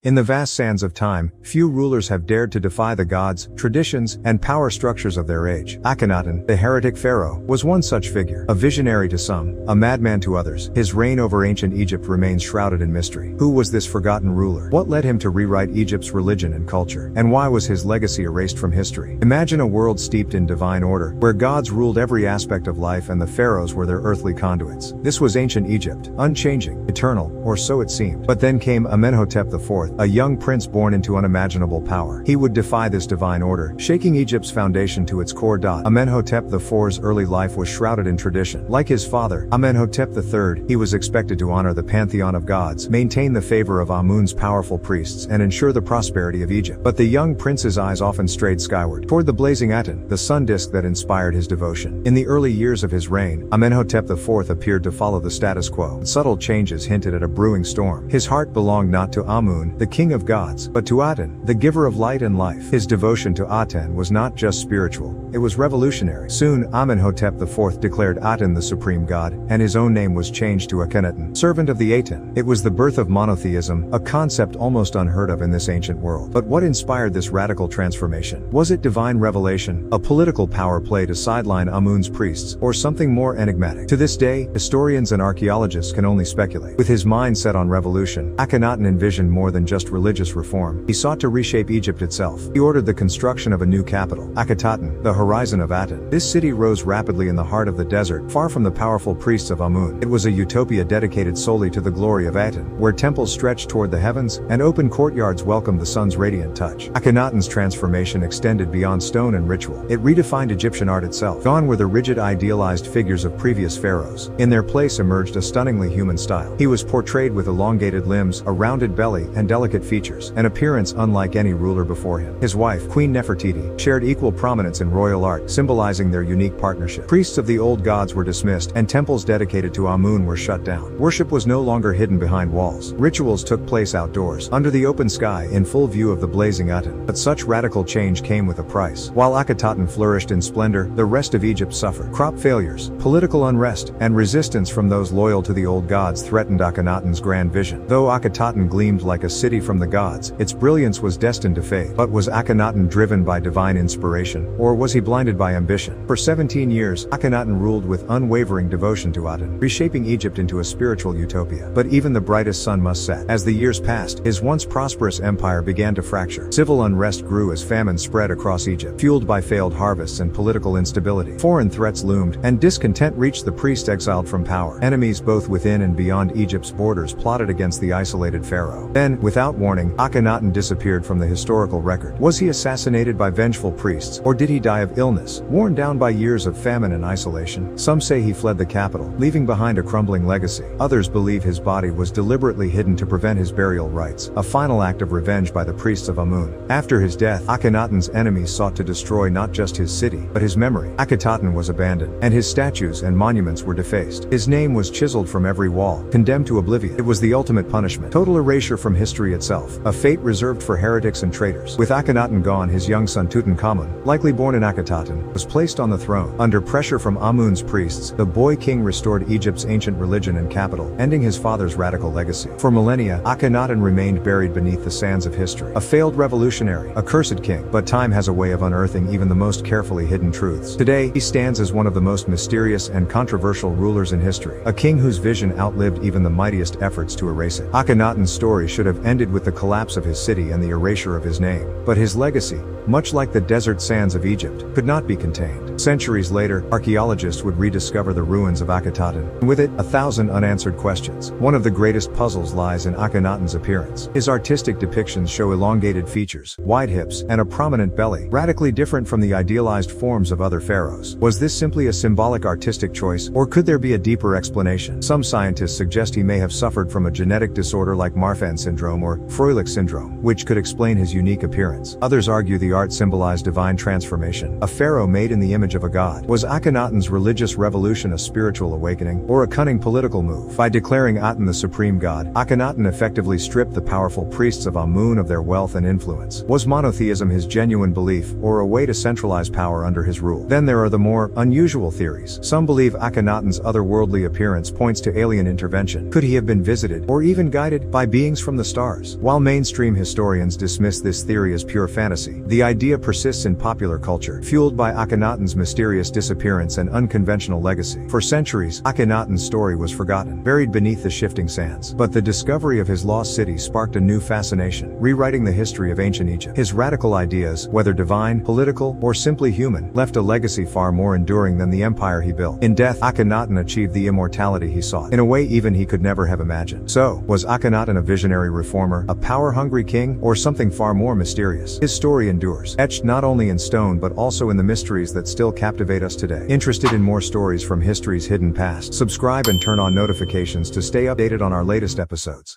In the vast sands of time, few rulers have dared to defy the gods, traditions, and power structures of their age. Akhenaten, the heretic pharaoh, was one such figure. A visionary to some, a madman to others, his reign over ancient Egypt remains shrouded in mystery. Who was this forgotten ruler? What led him to rewrite Egypt's religion and culture? And why was his legacy erased from history? Imagine a world steeped in divine order, where gods ruled every aspect of life and the pharaohs were their earthly conduits. This was ancient Egypt, unchanging, eternal, or so it seemed. But then came Amenhotep IV, a young prince born into unimaginable power. He would defy this divine order, shaking Egypt's foundation to its core. Amenhotep IV's early life was shrouded in tradition. Like his father, Amenhotep III, he was expected to honor the pantheon of gods, maintain the favor of Amun's powerful priests, and ensure the prosperity of Egypt. But the young prince's eyes often strayed skyward, toward the blazing Aten, the sun disk that inspired his devotion. In the early years of his reign, Amenhotep IV appeared to follow the status quo. Subtle changes hinted at a brewing storm. His heart belonged not to Amun, the king of gods, but to Aten, the giver of light and life. His devotion to Aten was not just spiritual, it was revolutionary. Soon, Amenhotep IV declared Aten the supreme god, and his own name was changed to Akhenaten, servant of the Aten. It was the birth of monotheism, a concept almost unheard of in this ancient world. But what inspired this radical transformation? Was it divine revelation, a political power play to sideline Amun's priests, or something more enigmatic? To this day, historians and archaeologists can only speculate. With his mind set on revolution, Akhenaten envisioned more than just religious reform. He sought to reshape Egypt itself. He ordered the construction of a new capital, Akhenaten, the horizon of Aten. This city rose rapidly in the heart of the desert, far from the powerful priests of Amun. It was a utopia dedicated solely to the glory of Aten, where temples stretched toward the heavens, and open courtyards welcomed the sun's radiant touch. Akhenaten's transformation extended beyond stone and ritual. It redefined Egyptian art itself. Gone were the rigid idealized figures of previous pharaohs. In their place emerged a stunningly human style. He was portrayed with elongated limbs, a rounded belly, and delicate features, an appearance unlike any ruler before him. His wife, Queen Nefertiti, shared equal prominence in royal art, symbolizing their unique partnership. Priests of the old gods were dismissed, and temples dedicated to Amun were shut down. Worship was no longer hidden behind walls. Rituals took place outdoors, under the open sky, in full view of the blazing Aten. But such radical change came with a price. While Akhenaten flourished in splendor, the rest of Egypt suffered. Crop failures, political unrest, and resistance from those loyal to the old gods threatened Akhenaten's grand vision. Though Akhenaten gleamed like a city from the gods, its brilliance was destined to fade. But was Akhenaten driven by divine inspiration, or was he blinded by ambition? For 17 years, Akhenaten ruled with unwavering devotion to Aten, reshaping Egypt into a spiritual utopia. But even the brightest sun must set. As the years passed, his once prosperous empire began to fracture. Civil unrest grew as famine spread across Egypt, fueled by failed harvests and political instability. Foreign threats loomed, and discontent reached the priests exiled from power. Enemies both within and beyond Egypt's borders plotted against the isolated pharaoh. Then, without warning, Akhenaten disappeared from the historical record. Was he assassinated by vengeful priests, or did he die of illness, worn down by years of famine and isolation? Some say he fled the capital, leaving behind a crumbling legacy. Others believe his body was deliberately hidden to prevent his burial rites, a final act of revenge by the priests of Amun. After his death, Akhenaten's enemies sought to destroy not just his city, but his memory. Akhenaten was abandoned, and his statues and monuments were defaced. His name was chiseled from every wall, condemned to oblivion. It was the ultimate punishment, total erasure from history itself, a fate reserved for heretics and traitors. With Akhenaten gone, his young son Tutankhamun, likely born in Akhenaten, was placed on the throne. Under pressure from Amun's priests, the boy king restored Egypt's ancient religion and capital, ending his father's radical legacy. For millennia, Akhenaten remained buried beneath the sands of history. A failed revolutionary, a cursed king. But time has a way of unearthing even the most carefully hidden truths. Today, he stands as one of the most mysterious and controversial rulers in history, a king whose vision outlived even the mightiest efforts to erase it. Akhenaten's story should have ended with the collapse of his city and the erasure of his name. But his legacy, much like the desert sands of Egypt, could not be contained. Centuries later, archaeologists would rediscover the ruins of Akhenaten, and with it, 1,000 unanswered questions. One of the greatest puzzles lies in Akhenaten's appearance. His artistic depictions show elongated features, wide hips, and a prominent belly, radically different from the idealized forms of other pharaohs. Was this simply a symbolic artistic choice, or could there be a deeper explanation? Some scientists suggest he may have suffered from a genetic disorder like Marfan syndrome or Froelich syndrome, which could explain his unique appearance. Others argue the art symbolized divine transformation, a pharaoh made in the image of a god. Was Akhenaten's religious revolution a spiritual awakening, or a cunning political move? By declaring Aten the supreme god, Akhenaten effectively stripped the powerful priests of Amun of their wealth and influence. Was monotheism his genuine belief, or a way to centralize power under his rule? Then there are the more unusual theories. Some believe Akhenaten's otherworldly appearance points to alien intervention. Could he have been visited, or even guided, by beings from the stars? stars. While mainstream historians dismiss this theory as pure fantasy, the idea persists in popular culture, fueled by Akhenaten's mysterious disappearance and unconventional legacy. For centuries, Akhenaten's story was forgotten, buried beneath the shifting sands. But the discovery of his lost city sparked a new fascination, rewriting the history of ancient Egypt. His radical ideas, whether divine, political, or simply human, left a legacy far more enduring than the empire he built. In death, Akhenaten achieved the immortality he sought, in a way even he could never have imagined. So, was Akhenaten a visionary reformer, a power-hungry king, or something far more mysterious? His story endures, etched not only in stone but also in the mysteries that still captivate us today. Interested in more stories from history's hidden past? Subscribe and turn on notifications to stay updated on our latest episodes.